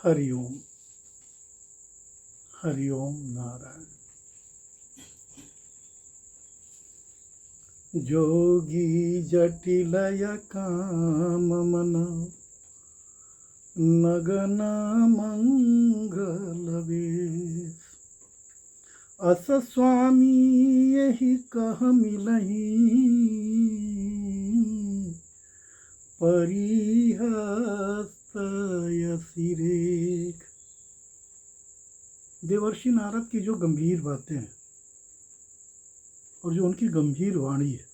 हरिओम हरिओम नारायण। जोगी जटिलय काम मन नगन मंगल वेश। अस स्वामी यही कह मिलही परिहस्त यसी रेख। देवर्षि नारद की जो गंभीर बातें हैं और जो उनकी गंभीर वाणी है,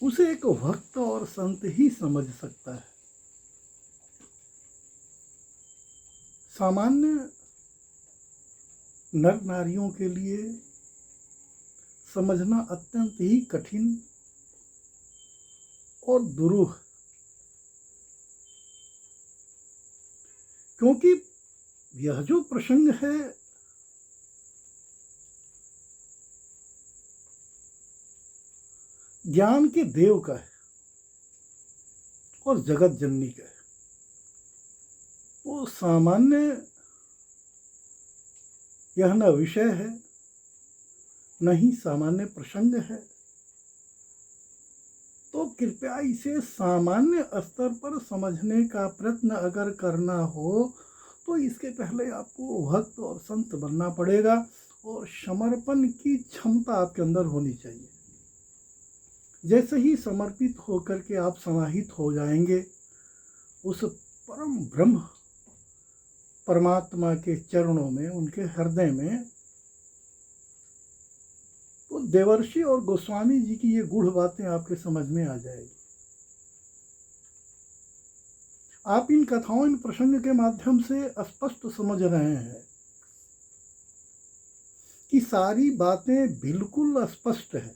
उसे एक भक्त और संत ही समझ सकता है। सामान्य नर नारियों के लिए समझना अत्यंत ही कठिन और दुरूह, क्योंकि यह जो प्रसंग है ज्ञान के देव का है और जगत जननी का है। वो सामान्य यह न विषय है, न ही सामान्य प्रसंग है। तो कृपया इसे सामान्य स्तर पर समझने का प्रयत्न अगर करना हो तो इसके पहले आपको भक्त और संत बनना पड़ेगा और समर्पण की क्षमता आपके अंदर होनी चाहिए। जैसे ही समर्पित होकर के आप समाहित हो जाएंगे उस परम ब्रह्म परमात्मा के चरणों में, उनके हृदय में, तो देवर्षि और गोस्वामी जी की ये गूढ़ बातें आपके समझ में आ जाएगी। आप इन कथाओं, इन प्रसंग के माध्यम से स्पष्ट समझ रहे हैं कि सारी बातें बिल्कुल स्पष्ट है।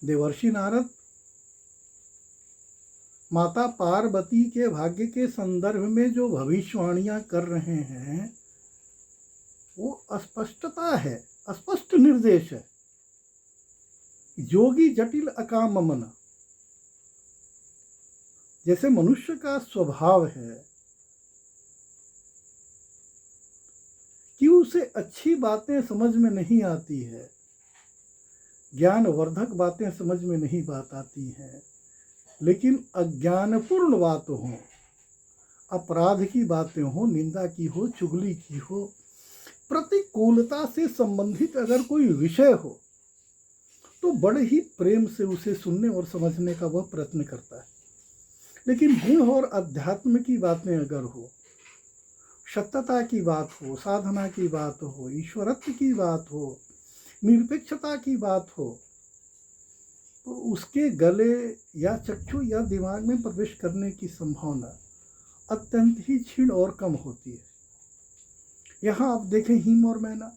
देवर्षि नारद माता पार्वती के भाग्य के संदर्भ में जो भविष्यवाणियां कर रहे हैं वो स्पष्टता है, स्पष्ट निर्देश है। योगी जटिल अकाम मन, जैसे मनुष्य का स्वभाव है कि उसे अच्छी बातें समझ में नहीं आती है, ज्ञानवर्धक बातें समझ में नहीं बात आती हैं, लेकिन अज्ञानपूर्ण बात हो, अपराध की बातें हो, निंदा की हो, चुगली की हो, प्रतिकूलता से संबंधित अगर कोई विषय हो तो बड़े ही प्रेम से उसे सुनने और समझने का वह प्रयत्न करता है। लेकिन गुण और अध्यात्म की बातें अगर हो, सत्यता की बात हो, साधना की बात हो, ईश्वरत्व की बात हो, निरपेक्षता की बात हो, तो उसके गले या चक्षु या दिमाग में प्रवेश करने की संभावना अत्यंत ही क्षीण और कम होती है। यहाँ आप देखें हिम और मैना,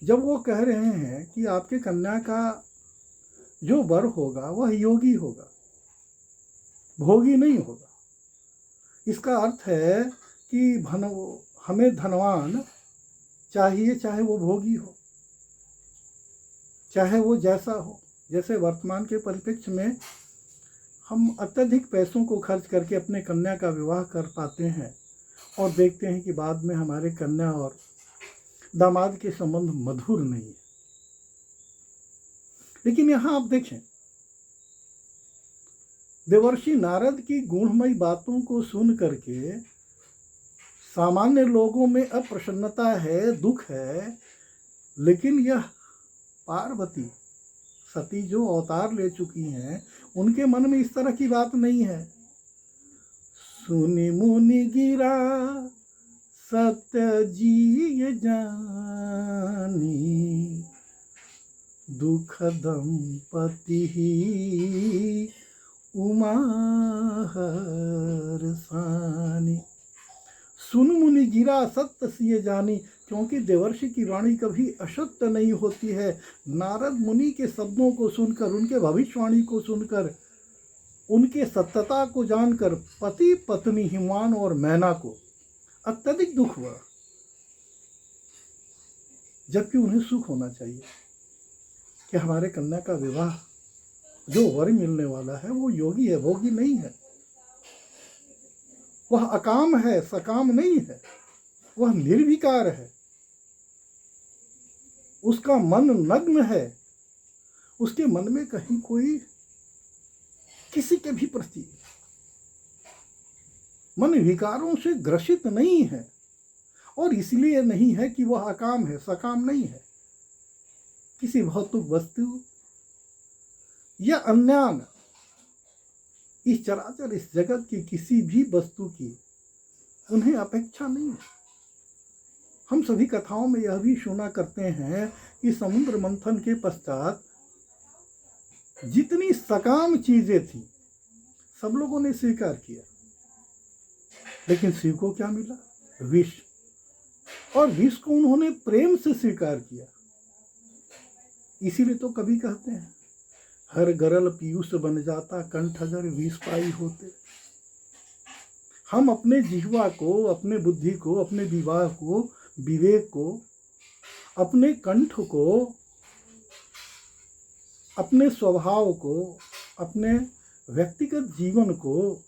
जब वो कह रहे हैं कि आपके कन्या का जो वर होगा वह योगी होगा, भोगी नहीं होगा, इसका अर्थ है कि हमें धनवान चाहिए, चाहे वो भोगी हो, चाहे वो जैसा हो। जैसे वर्तमान के परिप्रेक्ष्य में हम अत्यधिक पैसों को खर्च करके अपने कन्या का विवाह कर पाते हैं और देखते हैं कि बाद में हमारे कन्या और दामाद के संबंध मधुर नहीं है। लेकिन यहाँ आप देखें, देवर्षि नारद की गुणमयी बातों को सुन करके सामान्य लोगों में अप्रसन्नता है, दुख है, लेकिन यह पार्वती सती जो अवतार ले चुकी हैं उनके मन में इस तरह की बात नहीं है। सुनि मुनि गिरा सत्य जी जानी, दुख दंपति उमा हरसानी। सुन मुनि गिरा सत्य सिय जानी, क्योंकि देवर्षि की वाणी कभी असत्य नहीं होती है। नारद मुनि के शब्दों को सुनकर, उनके भविष्यवाणी को सुनकर, उनके सत्यता को जानकर पति पत्नी हिमवान और मैना को अत्यधिक दुख हुआ, जबकि उन्हें सुख होना चाहिए कि हमारे कन्या का विवाह जो वर मिलने वाला है वो योगी है, भोगी नहीं है। वह अकाम है, सकाम नहीं है। वह निर्विकार है। उसका मन नग्न है। उसके मन में कहीं कोई किसी के भी प्रति मन विकारों से ग्रसित नहीं है, और इसलिए नहीं है कि वह अकाम है, सकाम नहीं है। किसी भौतिक वस्तु या अन्यान इस चराचर इस जगत की किसी भी वस्तु की उन्हें अपेक्षा नहीं है। हम सभी कथाओं में यह भी सुना करते हैं कि समुद्र मंथन के पश्चात जितनी सकाम चीजें थी सब लोगों ने स्वीकार किया, लेकिन शिव को क्या मिला? विष। और विष को उन्होंने प्रेम से स्वीकार किया। इसीलिए तो कभी कहते हैं, हर गरल पीयूष बन जाता कंठ अगर विष पाई होते। हम अपने जिह्वा को, अपने बुद्धि को, अपने विवाह को, विवेक को, अपने कंठ को, अपने स्वभाव को, अपने व्यक्तिगत जीवन को,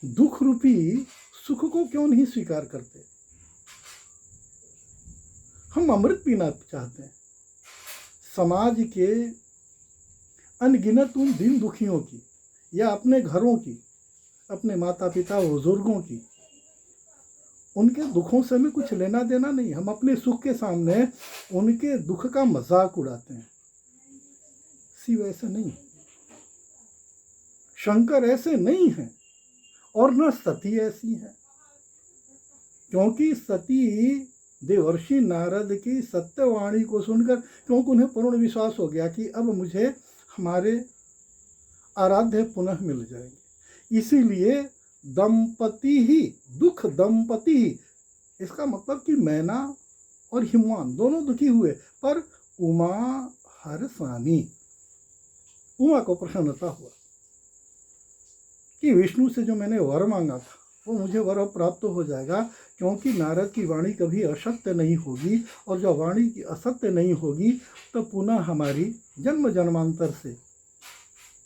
दुख रूपी सुख को क्यों नहीं स्वीकार करते? हम अमृत पीना चाहते हैं। समाज के अनगिनत उन दीन दुखियों की, या अपने घरों की, अपने माता पिता बुजुर्गों की, उनके दुखों से हमें कुछ लेना देना नहीं। हम अपने सुख के सामने उनके दुख का मजाक उड़ाते हैं। शिव ऐसे नहीं, शंकर ऐसे नहीं है, और न सती ऐसी है। क्योंकि सती देवर्षि नारद की सत्यवाणी को सुनकर, क्योंकि उन्हें पूर्ण विश्वास हो गया कि अब मुझे हमारे आराध्य पुनः मिल जाएंगे, इसीलिए दंपति ही दुख दंपति ही, इसका मतलब कि मैना और हिमवान दोनों दुखी हुए, पर उमा हर्षानी, उमा को प्रसन्नता हुआ कि विष्णु से जो मैंने वर मांगा था वो मुझे वर प्राप्त हो जाएगा। क्योंकि नारद की वाणी कभी असत्य नहीं होगी, और जब वाणी की असत्य नहीं होगी तो पुनः हमारी जन्म जन्मांतर से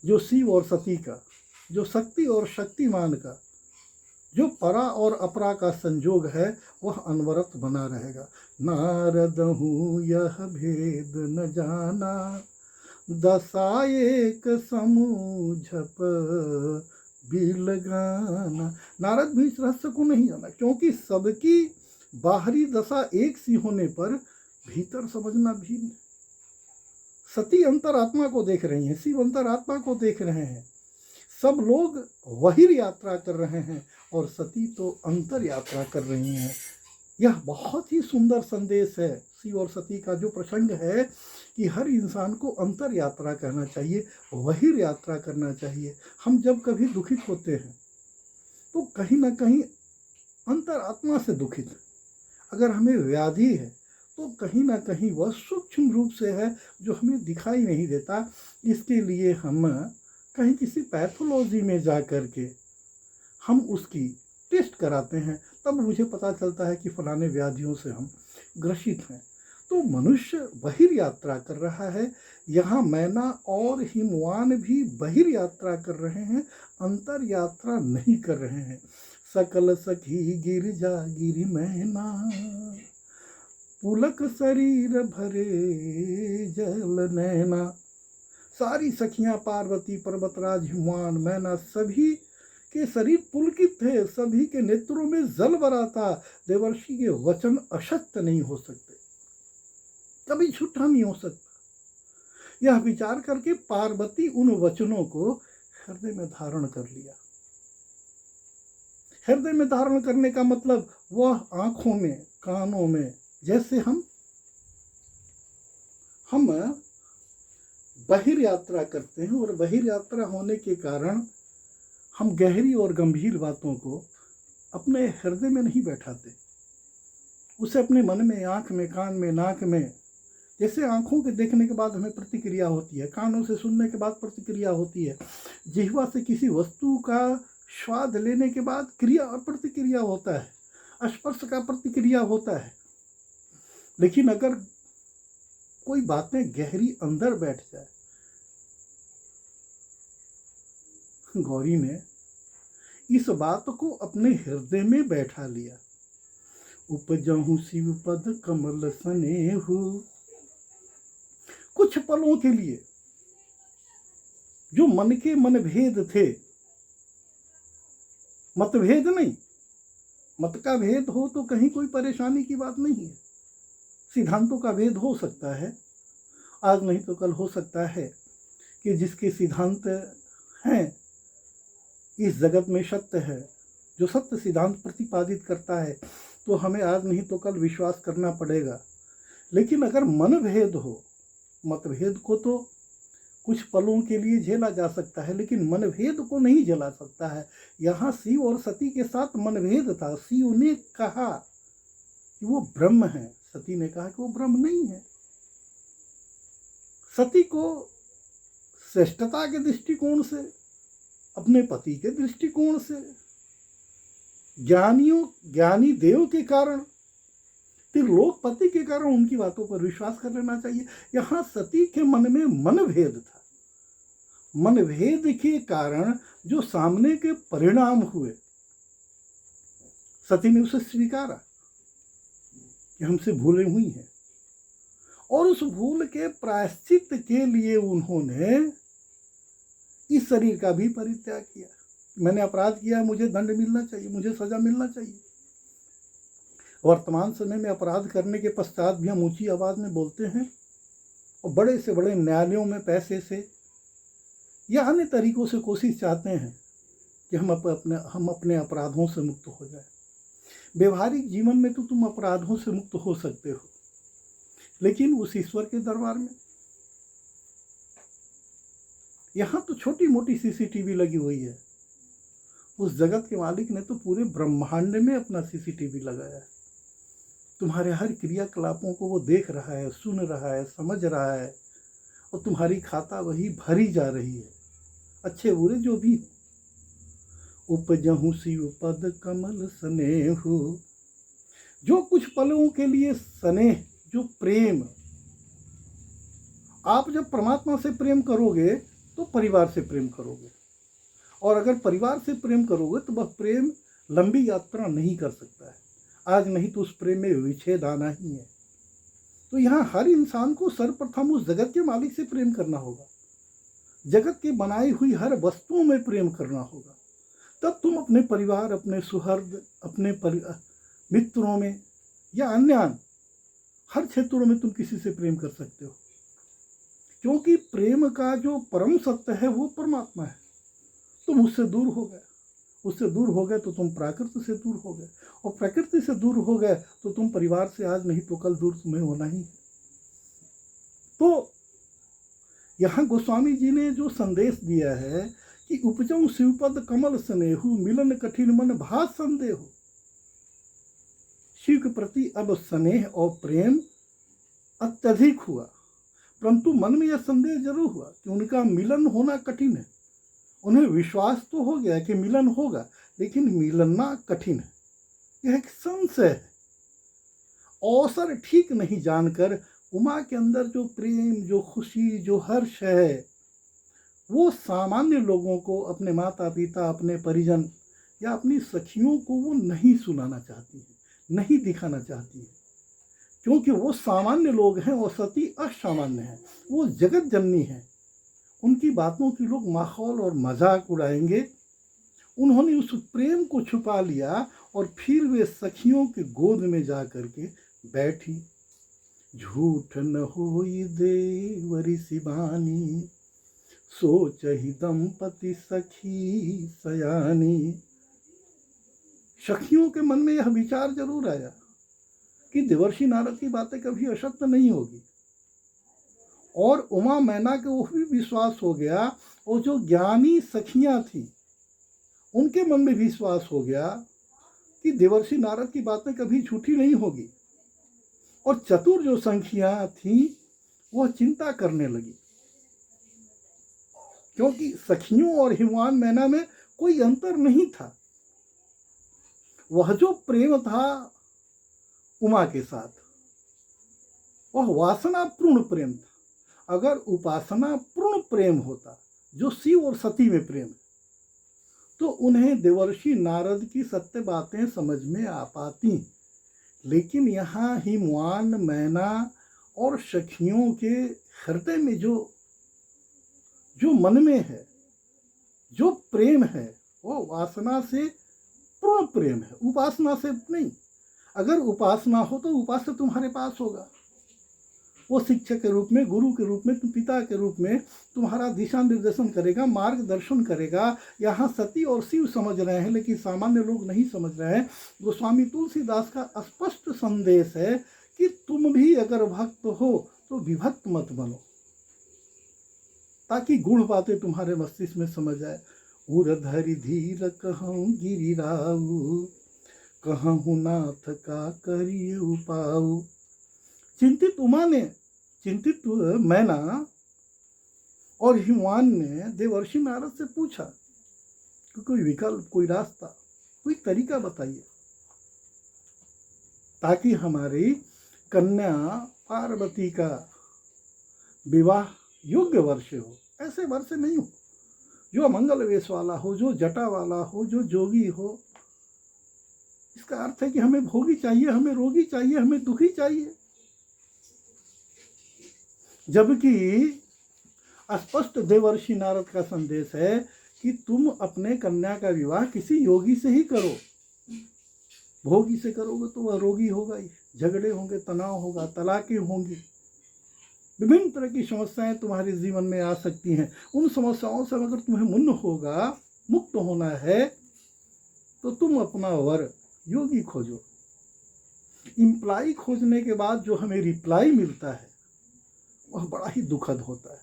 जो शिव और सती का, जो शक्ति और शक्तिमान का, जो परा और अपरा का संजोग है, वह अनवरत बना रहेगा। नारद हूँ यह भेद न जाना, दशा एक समूझप बिल गाना। नारद भी इस रहस्य को नहीं जाना, क्योंकि सबकी बाहरी दशा एक सी होने पर भीतर समझना भिन्न। सती अंतरात्मा को देख रही हैं, शिव अंतरात्मा को देख रहे हैं। सब लोग बहिर् यात्रा कर रहे हैं और सती तो अंतर यात्रा कर रही हैं। यह बहुत ही सुंदर संदेश है। शिव और सती का जो प्रसंग है कि हर इंसान को अंतर यात्रा करना चाहिए, बहिर् यात्रा करना चाहिए। हम जब कभी दुखित होते हैं तो कहीं ना कहीं अंतरात्मा से दुखित है। अगर हमें व्याधि है तो कहीं ना कहीं वह सूक्ष्म रूप से है जो हमें दिखाई नहीं देता। इसके लिए हम कहीं किसी पैथोलॉजी में जा कर के हम उसकी टेस्ट कराते हैं, तब मुझे पता चलता है कि फलाने व्याधियों से हम ग्रसित हैं। तो मनुष्य बहिर् यात्रा कर रहा है। यहाँ मैना और हिमवान भी बहिर् यात्रा कर रहे हैं, अंतर यात्रा नहीं कर रहे हैं। सकल सखी गिरजा गिरि मैना, पुलक शरीर भरे जल नैना। सारी सखियां पार्वती, पर्वतराज, हिमवान, मैना, सभी के शरीर पुलकित थे, सभी के नेत्रों में जल भरा था। देवर्षि के वचन असत्य नहीं हो सकते, कभी झूठा नहीं हो सकता। यह विचार करके पार्वती उन वचनों को हृदय में धारण कर लिया। हृदय में धारण करने का मतलब वह आंखों में, कानों में, जैसे हम बहिर् यात्रा करते हैं, और बहिर् यात्रा होने के कारण हम गहरी और गंभीर बातों को अपने हृदय में नहीं बैठाते, उसे अपने मन में, आँख में, कान में, नाक में, जैसे आँखों के देखने के बाद हमें प्रतिक्रिया होती है, कानों से सुनने के बाद प्रतिक्रिया होती है, जिह्वा से किसी वस्तु का स्वाद लेने के बाद क्रिया और प्रतिक्रिया होता है, स्पर्श का प्रतिक्रिया होता है। लेकिन अगर कोई बातें गहरी अंदर बैठ जाए। गौरी ने इस बात को अपने हृदय में बैठा लिया। उपजहु शिव पद कमल सनेहु। कुछ पलों के लिए जो मन के मनभेद थे, मतभेद नहीं, मत का भेद हो तो कहीं कोई परेशानी की बात नहीं है। सिद्धांतों का भेद हो सकता है, आज नहीं तो कल हो सकता है कि जिसके सिद्धांत हैं इस जगत में सत्य है, जो सत्य सिद्धांत प्रतिपादित करता है, तो हमें आज नहीं तो कल विश्वास करना पड़ेगा। लेकिन अगर मनभेद हो, मतभेद को तो कुछ पलों के लिए झेला जा सकता है, लेकिन मनभेद को नहीं झेला सकता है। यहाँ शिव और सती के साथ मनभेद था। शिव ने कहा कि वो ब्रह्म है, सती ने कहा कि वो ब्रह्म नहीं है। सती को श्रेष्ठता के दृष्टिकोण से, अपने पति के दृष्टिकोण से, ज्ञानी देव के कारण, त्रिलोकपति के कारण उनकी बातों पर विश्वास कर लेना चाहिए। यहाँ सती के मन में मनभेद था। मनभेद के कारण जो सामने के परिणाम हुए, सती ने उसे स्वीकारा कि हमसे भूलें हुई हैं, और उस भूल के प्रायश्चित के लिए उन्होंने इस शरीर का भी परित्याग किया। मैंने अपराध किया, मुझे दंड मिलना चाहिए, मुझे सजा मिलना चाहिए। वर्तमान समय में अपराध करने के पश्चात भी हम ऊंची आवाज में बोलते हैं और बड़े से बड़े न्यायालयों में पैसे से या अन्य तरीकों से कोशिश चाहते हैं कि हम अपने अपराधों से मुक्त हो जाए। व्यवहारिक जीवन में तो तुम अपराधों से मुक्त हो सकते हो, लेकिन उस ईश्वर के दरबार में यहाँ तो छोटी मोटी सीसीटीवी लगी हुई है। उस जगत के मालिक ने तो पूरे ब्रह्मांड में अपना सीसीटीवी लगाया है। तुम्हारे हर क्रियाकलापों को वो देख रहा है, सुन रहा है, समझ रहा है, और तुम्हारी खाता वही भरी जा रही है, अच्छे बुरे जो भी हो। उपजहु शिव पद कमल स्नेहु। जो कुछ पलों के लिए स्नेह, जो प्रेम, आप जब परमात्मा से प्रेम करोगे तो परिवार से प्रेम करोगे, और अगर परिवार से प्रेम करोगे तो वह प्रेम लंबी यात्रा नहीं कर सकता है। आज नहीं तो उस प्रेम में विच्छेद आना ही है। तो यहाँ हर इंसान को सर्वप्रथम उस जगत के मालिक से प्रेम करना होगा, जगत के बनाई हुई हर वस्तुओं में प्रेम करना होगा। तब तुम अपने परिवार, अपने सुहृद, अपने मित्रों में या अन्य हर क्षेत्रों में तुम किसी से प्रेम कर सकते हो, क्योंकि प्रेम का जो परम सत्य है वो परमात्मा है। तुम उससे दूर हो गए, उससे दूर हो गए तो तुम प्रकृति से दूर हो गए, और प्रकृति से दूर हो गए तो तुम परिवार से आज नहीं तो कल दूर तुम्हें होना ही है। तो यहाँ गोस्वामी जी ने जो संदेश दिया है कि उपजऊ शिवपद कमल स्नेहु, मिलन कठिन मन भास संदेहु। शिव के प्रति अब स्नेह और प्रेम अत्यधिक हुआ, परंतु मन में यह संदेह जरूर हुआ कि उनका मिलन होना कठिन है। उन्हें विश्वास तो हो गया कि मिलन होगा, लेकिन मिलना कठिन है, यह एक संशय है। अवसर ठीक नहीं जानकर उमा के अंदर जो प्रेम, जो खुशी, जो हर्ष है, वो सामान्य लोगों को, अपने माता पिता, अपने परिजन या अपनी सखियों को वो नहीं सुनाना चाहती है, नहीं दिखाना चाहती है, क्योंकि वो सामान्य लोग हैं और सती असामान्य है, वो जगत जननी है। उनकी बातों की लोग माहौल और मजाक उड़ाएंगे। उन्होंने उस प्रेम को छुपा लिया और फिर वे सखियों के गोद में जा करके बैठी। झूठ न होई देवरी सिवानी, सोच ही दंपति सखी सयानी। सखियों के मन में यह विचार जरूर आया कि देवर्षि नारद की बातें कभी असत्य नहीं होगी, और उमा मैना को वो भी विश्वास हो गया, और जो ज्ञानी सखियां थी उनके मन में विश्वास हो गया कि देवर्षि नारद की बातें कभी झूठी नहीं होगी। और चतुर जो संख्या थी वह चिंता करने लगी, क्योंकि सखियों और हिमवान मैना में कोई अंतर नहीं था। वह जो प्रेम था उमा के साथ, वह वासना पूर्ण प्रेम था। अगर उपासना पूर्ण प्रेम होता, जो शिव और सती में प्रेम है, तो उन्हें देवर्षि नारद की सत्य बातें समझ में आ पाती। लेकिन यहाँ हिमवान, मैना और सखियों के हृदय में जो जो मन में है, जो प्रेम है, वो वासना से पूर्ण प्रेम है, उपासना से नहीं। अगर उपासना हो तो उपास्य तुम्हारे पास होगा, वो शिक्षक के रूप में, गुरु के रूप में, पिता के रूप में तुम्हारा दिशा निर्देशन करेगा, मार्गदर्शन करेगा। यहाँ सती और शिव समझ रहे हैं, लेकिन सामान्य लोग नहीं समझ रहे हैं। गोस्वामी तुलसीदास का स्पष्ट संदेश है कि तुम भी अगर भक्त हो तो विभक्त मत बनो, ताकि गुण बातें तुम्हारे मस्तिष्क में समझ आए। उरधरि धीर कहूँ गिरिराऊ, कहूँ नाथ का करिए उपाऊ। चिंतित उमा ने, चिंतित मैना और हिमवान ने देवर्षि नारद से पूछा कि कोई विकल्प, कोई रास्ता, कोई तरीका बताइए, ताकि हमारी कन्या पार्वती का विवाह योग्य वर्ष हो। ऐसे वर्ष नहीं हो जो मंगल वेश वाला हो, जो जटा वाला हो, जो जोगी हो। इसका अर्थ है कि हमें भोगी चाहिए, हमें रोगी चाहिए, हमें दुखी चाहिए। जबकि स्पष्ट देवर्षि नारद का संदेश है कि तुम अपने कन्या का विवाह किसी योगी से ही करो। भोगी से करोगे तो वह रोगी होगा ही, झगड़े होंगे, तनाव होगा, तलाकें होंगी, विभिन्न तरह की समस्याएं तुम्हारे जीवन में आ सकती हैं। उन समस्याओं से अगर तुम्हें मुक्त होना है तो तुम अपना वर योगी खोजो। इम्प्लाई खोजने के बाद जो हमें रिप्लाई मिलता है वह बड़ा ही दुखद होता है।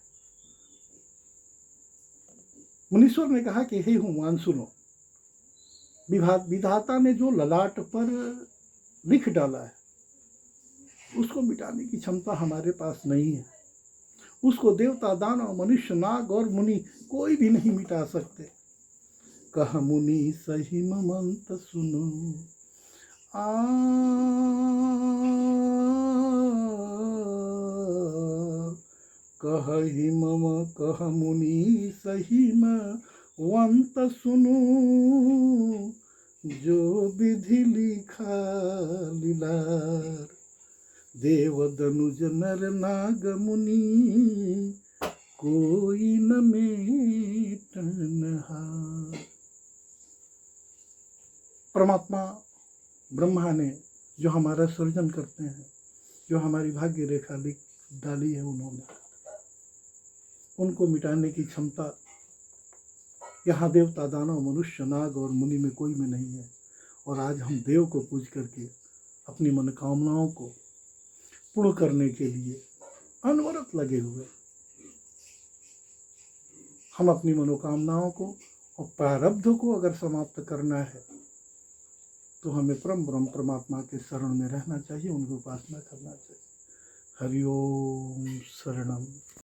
मुनीश्वर ने कहा कि हे हुमान सुनो, विधाता ने जो ललाट पर लिख डाला है उसको मिटाने की क्षमता हमारे पास नहीं है। उसको देवता, दानव, मनुष्य, नाग और मुनि कोई भी नहीं मिटा सकते। कह मुनि सही मंत सुनो, कहि मम कह मुनि सही वंत सुनो, जो विधि लिखा लीलार, देव दनुज नर नाग मुनि कोई न मेटनहार। परमात्मा ब्रह्मा ने जो हमारा सृजन करते हैं, जो हमारी भाग्य रेखा लिख डाली है, उन्होंने उनको मिटाने की क्षमता यहाँ देवता, दानव, मनुष्य, नाग और मुनि में कोई में नहीं है। और आज हम देव को पूज करके अपनी मनोकामनाओं को पूर्ण करने के लिए अनवरत लगे हुए। हम अपनी मनोकामनाओं को और प्रारब्ध को अगर समाप्त करना है तो हमें परम ब्रह्म परमात्मा के शरण में रहना चाहिए, उनकी उपासना करना चाहिए। हरि ओम शरणम।